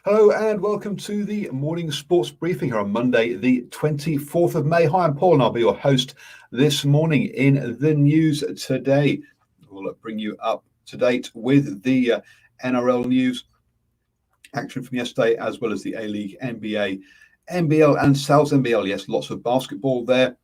Hello and welcome to the morning sports briefing here on Monday, the 24th of May. Hi, I'm Paul and I'll be your host this morning. In the news today, we'll bring you up to date with the NRL news, action from yesterday, as well as the A-League, NBA, NBL and Sal's NBL. Yes, lots of basketball there.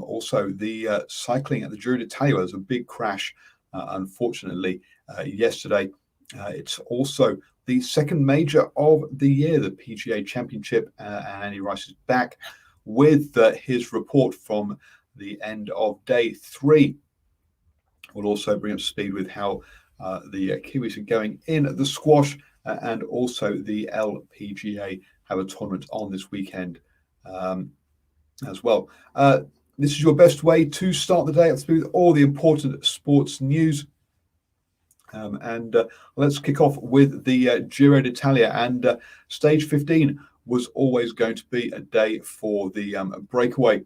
Also, the cycling at the Giro d'Italia was a big crash, unfortunately, yesterday. It's also the second major of the year, the PGA Championship, and Andy Rice is back with his report from the end of day 3. We'll also bring up to speed with how the Kiwis are going in the squash, and also the LPGA have a tournament on this weekend as well. This is your best way to start the day up with all the important sports news. Let's kick off with the Giro d'Italia. And stage 15 was always going to be a day for the breakaway.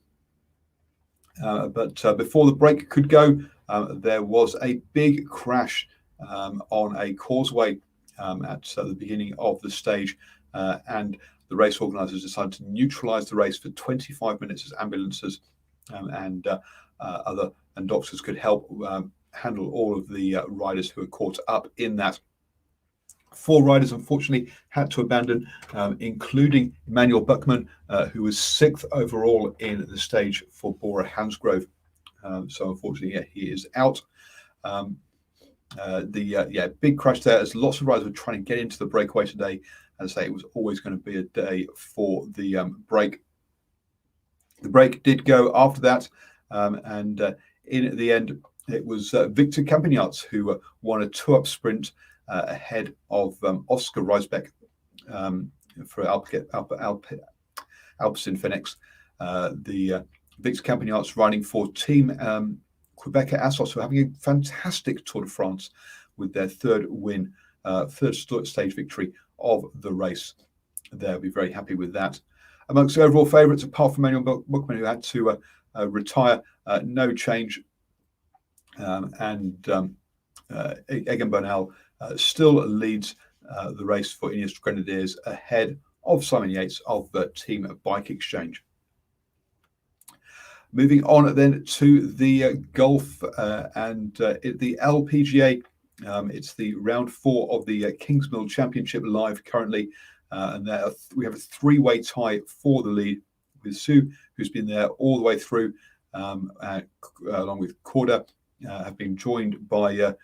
But before the break could go, there was a big crash on a causeway at the beginning of the stage. And the race organisers decided to neutralise the race for 25 minutes as ambulances and doctors could help handle all of the riders who were caught up in that. 4 riders, unfortunately, had to abandon, including Emmanuel Buckman, who was 6th overall in the stage for Bora Hansgrove. So, unfortunately, he is out. Big crash there as lots of riders were trying to get into the breakaway today. As I say, it was always going to be a day for the break. The break did go after that, and in the end, it was Victor Campagnarz who won a 2-up sprint ahead of Oscar Reisbeck for Alpecin Fenix. The Victor Campagnarz riding for Team Quebecer Assos, who are having a fantastic Tour de France with their third stage victory of the race. They'll be very happy with that. Amongst the overall favourites, apart from Emmanuel Buckman, who had to retire, no change. Egan Bernal still leads the race for Ineos Grenadiers ahead of Simon Yates of Team Bike Exchange. Moving on then to the golf and the LPGA. It's the round 4 of the Kingsmill Championship live currently. And we have a 3-way tie for the lead with Sue, who's been there all the way through, along with Korda, have been joined by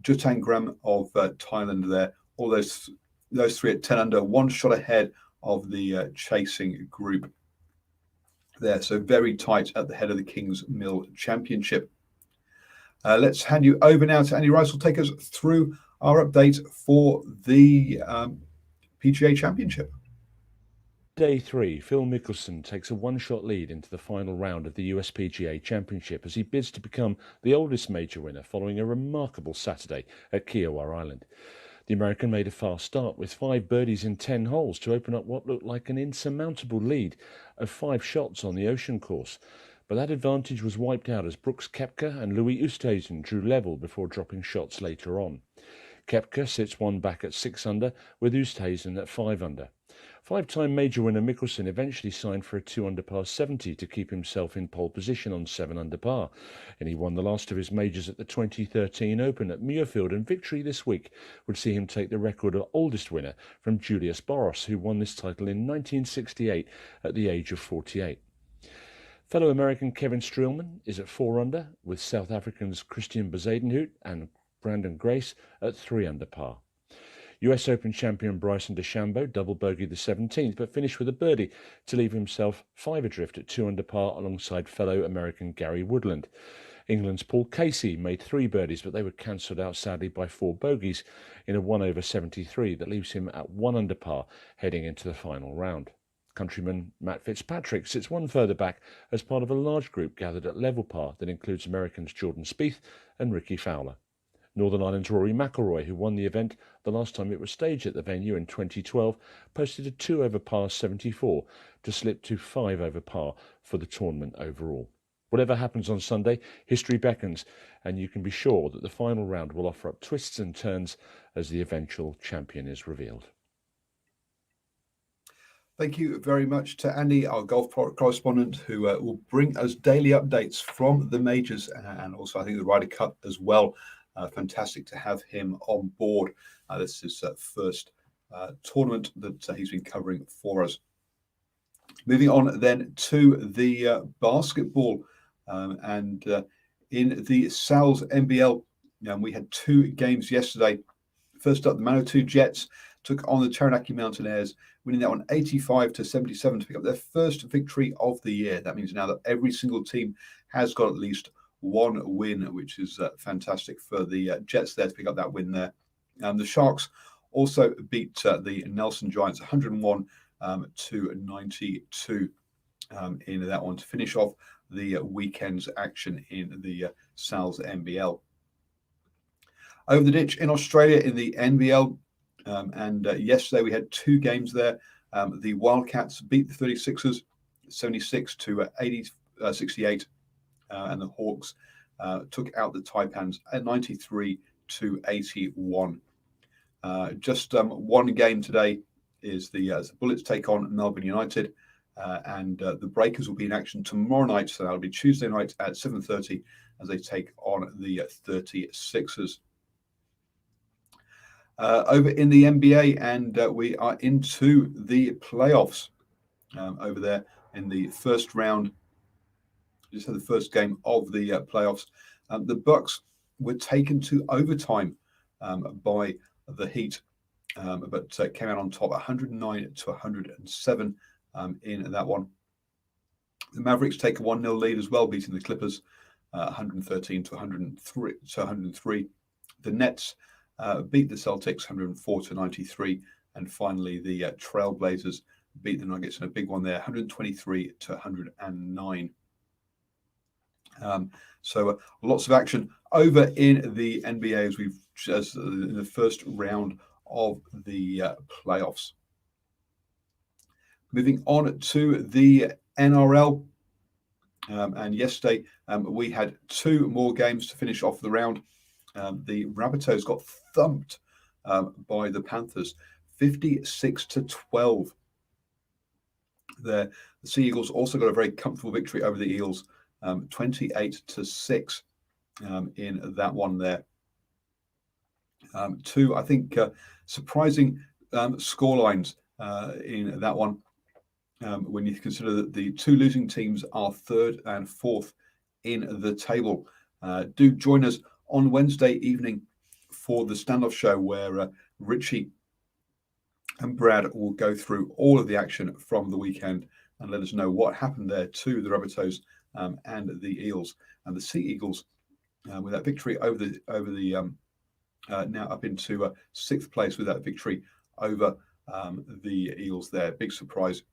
Jutang Gram of Thailand there. All those 3 at 10 under, 1 shot ahead of the chasing group there. So very tight at the head of the Kingsmill Championship. Let's hand you over now to Andy Rice, who'll take us through our update for the PGA Championship. Day 3, Phil Mickelson takes a 1-shot lead into the final round of the US PGA Championship as he bids to become the oldest major winner following a remarkable Saturday at Kiowa Island. The American made a fast start with 5 birdies in 10 holes to open up what looked like an insurmountable lead of 5 shots on the Ocean course. But that advantage was wiped out as Brooks Koepka and Louis Oosthuizen drew level before dropping shots later on. Koepka sits 1 back at 6 under, with Oosthuizen at 5 under. 5-time major winner Mickelson eventually signed for a 2 under par 70 to keep himself in pole position on 7 under par, and he won the last of his majors at the 2013 Open at Muirfield, and victory this week would see him take the record of oldest winner from Julius Boros, who won this title in 1968 at the age of 48. Fellow American Kevin Streelman is at 4 under, with South Africans Christian Bezuidenhout and Brandon Grace at 3 under par. US Open champion Bryson DeChambeau double bogeyed the 17th, but finished with a birdie to leave himself 5 adrift at 2 under par alongside fellow American Gary Woodland. England's Paul Casey made 3 birdies, but they were cancelled out sadly by 4 bogeys in a 1 over 73 that leaves him at 1 under par heading into the final round. Countryman Matt Fitzpatrick sits 1 further back as part of a large group gathered at level par that includes Americans Jordan Spieth and Ricky Fowler. Northern Ireland's Rory McIlroy, who won the event the last time it was staged at the venue in 2012, posted a 2 over par 74 to slip to 5 over par for the tournament overall. Whatever happens on Sunday, history beckons, and you can be sure that the final round will offer up twists and turns as the eventual champion is revealed. Thank you very much to Andy, our golf correspondent, who will bring us daily updates from the majors and also, I think, the Ryder Cup as well. Fantastic to have him on board. This is his first tournament that he's been covering for us. Moving on then to the basketball, and in the Sal's NBL, we had two games yesterday. First up, the Manitou Jets took on the Taranaki Mountaineers, winning that one 85-77 to pick up their first victory of the year. That means now that every single team has got at least one win, which is fantastic for the Jets there to pick up that win there. The Sharks also beat the Nelson Giants 101 to 92 in that one to finish off the weekend's action in the Sal's NBL. Over the ditch in Australia in the NBL, and yesterday we had two games there. The Wildcats beat the 36ers 76-68, and the Hawks took out the Taipans at 93-81. Just one game today is the Bullets take on Melbourne United, and the Breakers will be in action tomorrow night, so that'll be Tuesday night at 7:30 as they take on the 36ers. Over in the NBA, and we are into the playoffs over there in the first round. Just had the first game of the playoffs. The Bucks were taken to overtime by the Heat, but came out on top 109-107 in that one. The Mavericks take a 1-0 lead as well, beating the Clippers 113-103. The Nets beat the Celtics 104-93, and finally the Trailblazers beat the Nuggets in a big one there, 123-109. So lots of action over in the NBA as we've just in the first round of the playoffs. Moving on to the NRL, and yesterday we had two more games to finish off the round. The Rabbitohs got thumped by the Panthers, 56-12. The Sea Eagles also got a very comfortable victory over the Eels, 28-6 in that one there. Two, I think, surprising scorelines in that one when you consider that the two losing teams are third and fourth in the table. Do join us on Wednesday evening for the standoff show where Richie and Brad will go through all of the action from the weekend and let us know what happened there to the Rabbitohs and the Eels. And the Sea Eagles, with that victory over the now up into sixth place with that victory over the Eels there. Big surprise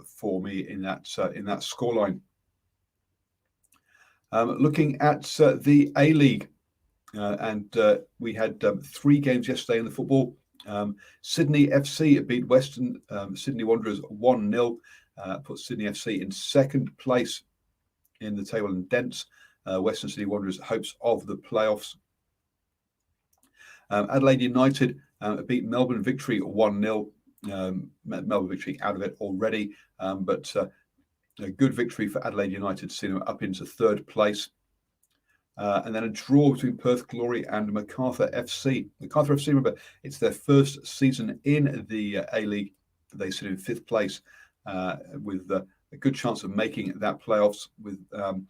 for me in that scoreline. Looking at the A-League, and we had three games yesterday in the football. Sydney FC beat Western Sydney Wanderers 1-0, put Sydney FC in second place in the table and dents Western Sydney Wanderers' hopes of the playoffs. Adelaide United beat Melbourne Victory 1-0. Melbourne Victory out of it already, but a good victory for Adelaide United to see them up into third place. And then a draw between Perth Glory and Macarthur FC. Macarthur FC, remember, it's their first season in the A-League. They sit in fifth place with a good chance of making that playoffs, with the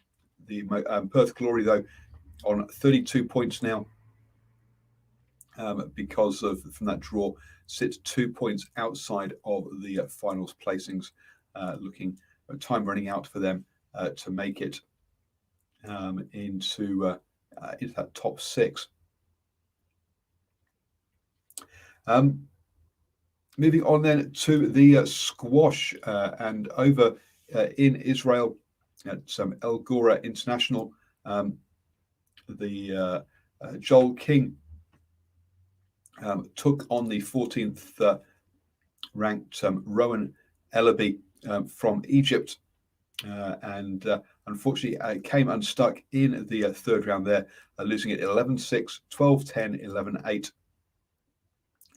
Perth Glory, though, on 32 points now because from that draw, sits 2 points outside of the finals placings, looking at time running out for them to make it into that top six. Moving on then to the squash, and over in Israel at El Gora International, the Joel King took on the 14th ranked Rowan Ellaby from Egypt, and unfortunately came unstuck in the third round there, losing it 11-6, 12-10, 11-8.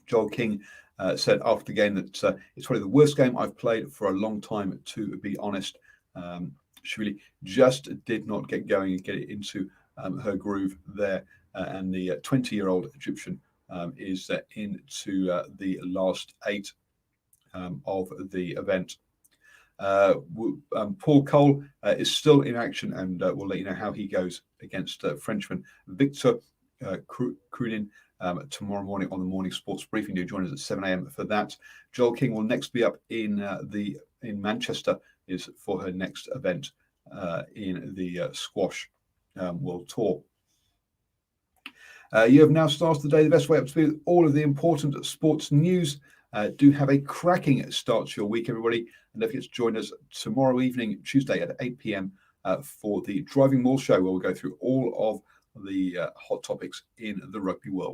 Joel King said after the game that it's probably the worst game I've played for a long time, to be honest. She really just did not get going and get it into her groove there. And the 20-year-old Egyptian is into the last 8 of the event. Paul Cole is still in action, and we'll let you know how he goes against Frenchman Victor Krunin tomorrow morning on the morning sports briefing. Do join us at 7 a.m. for that. Joel King will next be up in Manchester is for her next event in the squash World Tour. You have now started the day the best way up to speed with all of the important sports news. Do have a cracking start to your week, everybody. And don't forget to join us tomorrow evening, Tuesday at 8 p.m. For the Driving Mall Show, where we'll go through all of the hot topics in the rugby world.